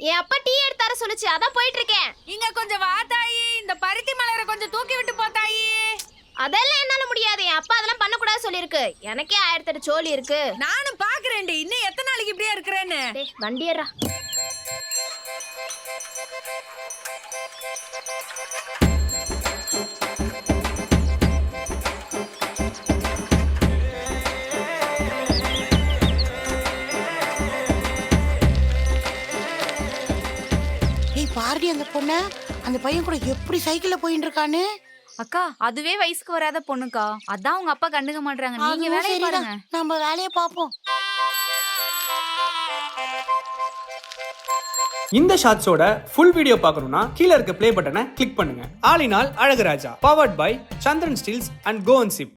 என் அப்பா டீ எடுத்தார சொல்லுச்சு, அதான் போயிட்டு இருக்கேன். இங்க கொஞ்சம் வா தாயி, இந்த பருத்தி மலரை கொஞ்சம் தூக்கி விட்டு போ தாயி. அதெல்லாம் என்னால முடியாது. என் அப்பா அதெல்லாம் பண்ணக்கூடாது சொல்லிருக்கு. எனக்கே 1008 சோலி இருக்கு. நானும் பாக்குறேன்டி, இன்னும் எத்தனை நாளைக்கு இப்படியே இருக்கிறேன்னு. வண்டி ஏறா. பாரடி அந்த பொண்ண, அந்த பையன் கூட எப்படி சைக்கிள்ல போயிட்டு இருக்கானு. அக்கா, அதுவே வயசுக்கு வராத பொண்ணுக்கா, அதான் உங்க அப்பா கண்டுக்க மாட்டாங்க. நீங்க வேலையை பாருங்க. நம்ம வேலையை பாப்போம். இந்த ஷார்ட்ஸோட ஃபுல் வீடியோ பார்க்கணும்னா கீழ இருக்க ப்ளே பட்டனை கிளிக் பண்ணுங்க. All in all Azhaguraja, powered by Chandran steels and கோவன்சிப்.